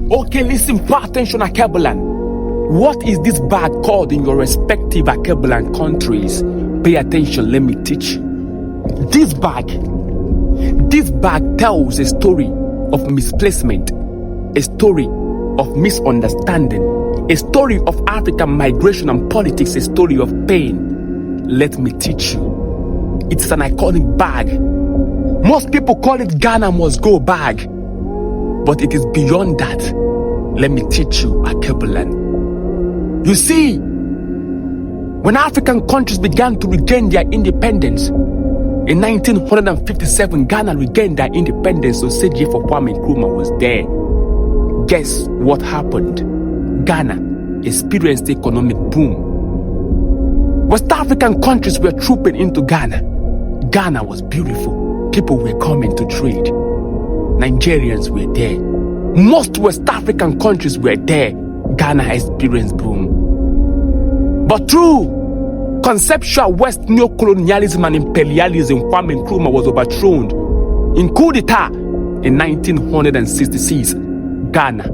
Okay, listen, pay attention, Akebulan. What is this bag called in your respective Akebulan countries? Pay attention, let me teach you. This bag tells a story of misplacement, a story of misunderstanding, a story of African migration and politics, a story of pain. Let me teach you. It's an iconic bag. Most people call it Ghana must go bag, but it is beyond that. Let me teach you, Akebulan. You see, when African countries began to regain their independence, in 1957, Ghana regained their independence, so CJ for Kwame Nkrumah was there. Guess what happened? Ghana experienced economic boom. West African countries were trooping into Ghana. Ghana was beautiful. People were coming to trade. Nigerians were there. Most West African countries were there. Ghana experienced boom. But through conceptual West neocolonialism and imperialism, Kwame Nkrumah was overthrown in coup d'etat in 1966. Ghana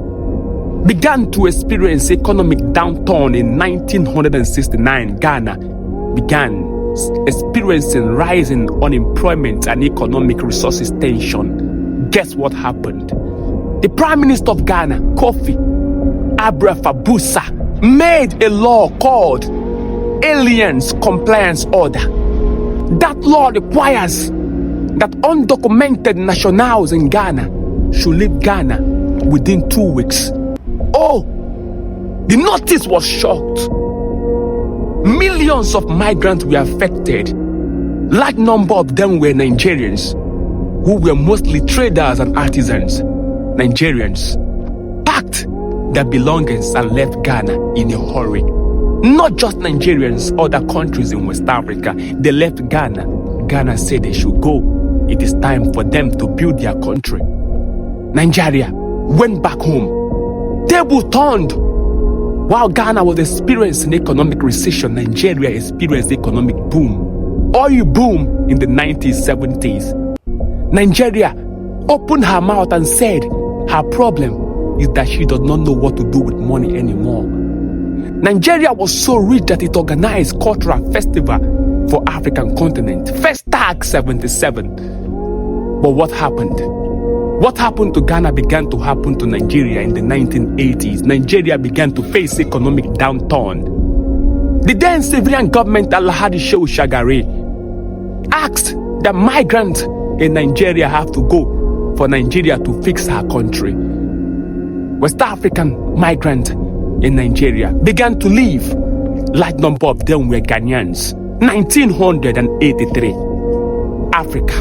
began to experience economic downturn in 1969. Ghana began experiencing rising unemployment and economic resources tension. Guess what happened? The Prime Minister of Ghana, Kofi Abrafabusa, made a law called Aliens Compliance Order. That law requires that undocumented nationals in Ghana should leave Ghana within 2 weeks. Oh, the notice was short. Millions of migrants were affected. Large number of them were Nigerians, who were mostly traders and artisans. Nigerians packed their belongings and left Ghana in a hurry. Not just Nigerians, other countries in West Africa, they left Ghana. Ghana said they should go. It is time for them to build their country. Nigeria went back home. Table turned. While Ghana was experiencing economic recession, Nigeria experienced economic boom. Oil boom in the 1970s. Nigeria opened her mouth and said her problem is that she does not know what to do with money anymore. Nigeria was so rich that it organized cultural festival for African continent. First tag 77. But what happened? What happened to Ghana began to happen to Nigeria in the 1980s. Nigeria began to face economic downturn. The then civilian government, Alhaji Shehu Shagari, asked that migrants in Nigeria have to go for Nigeria to fix her country. West African migrants in Nigeria began to leave. Large number of them were Ghanaians. 1983. Africa.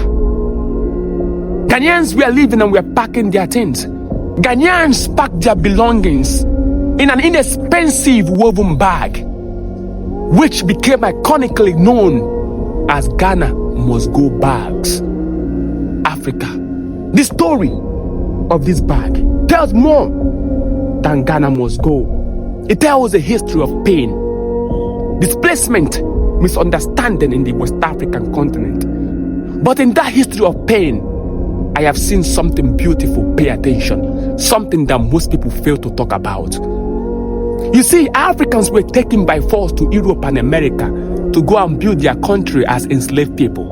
Ghanaians were leaving and were packing their things. Ghanaians packed their belongings in an inexpensive woven bag, which became iconically known as Ghana must go bags. Africa. The story of this bag tells more than Ghana must go. It tells a history of pain, displacement, misunderstanding in the West African continent. But in that history of pain, I have seen something beautiful. Pay attention. Something that most people fail to talk about. You see, Africans were taken by force to Europe and America to go and build their country as enslaved people.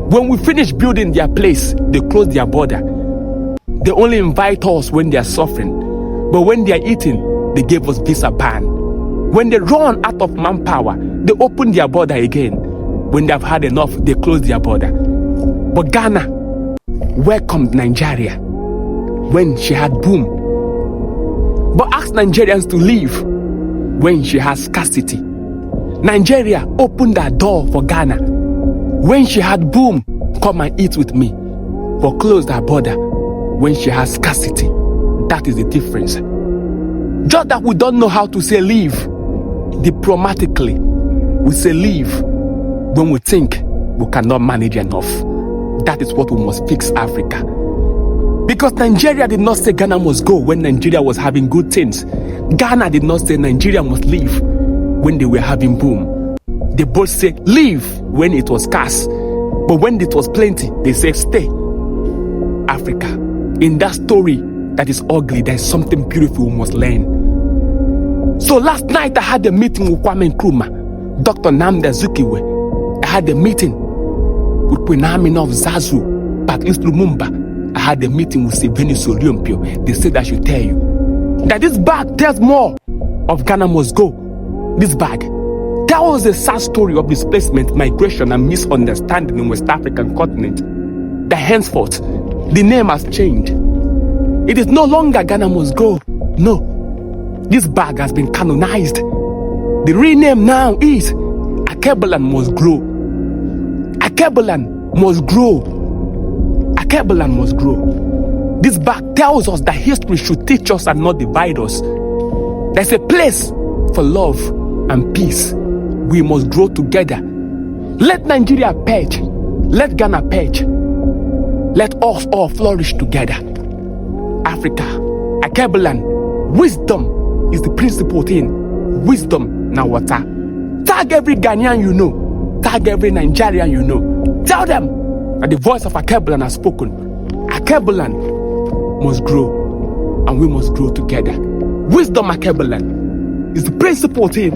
When we finish building their place, they close their border. They only invite us when they are suffering. But when they are eating, they gave us visa ban. When they run out of manpower, they open their border again. When they have had enough, they close their border. But Ghana welcomed Nigeria when she had boom, but asked Nigerians to leave when she has scarcity. Nigeria opened her door for Ghana when she had boom, come and eat with me, but closed her border when she has scarcity. That is the difference. Just that we don't know how to say leave diplomatically. We say leave when we think we cannot manage enough. That is what we must fix Africa. Because Nigeria did not say Ghana must go when Nigeria was having good things. Ghana did not say Nigeria must leave when they were having boom. They both said leave when it was scarce. But when it was plenty, they said stay. Africa. In that story that is ugly, there is something beautiful we must learn. So last night I had a meeting with Kwame Nkrumah, Dr. Nnamdi Azikiwe. I had a meeting with Queen Amina of Zazu, Patrice Lumumba. I had a meeting with Sylvanie Soliompio. They said I should tell you that this bag tells more of Ghana must go. This bag tells the sad story of displacement, migration, and misunderstanding in West African continent. That henceforth, the name has changed. It is no longer Ghana must go. No. This bag has been canonized. The real name now is Akebulan must grow. Akebulan must grow. Akebulan must grow. This bag tells us that history should teach us and not divide us. There's a place for love and peace. We must grow together. Let Nigeria purge. Let Ghana purge. Let us all flourish together. Africa, Akebulan, wisdom is the principal thing. Wisdom now water. Tag every Ghanaian you know. Tag every Nigerian you know. Tell them that the voice of Akebulan has spoken. Akebulan must grow, and we must grow together. Wisdom Akebulan is the principal thing.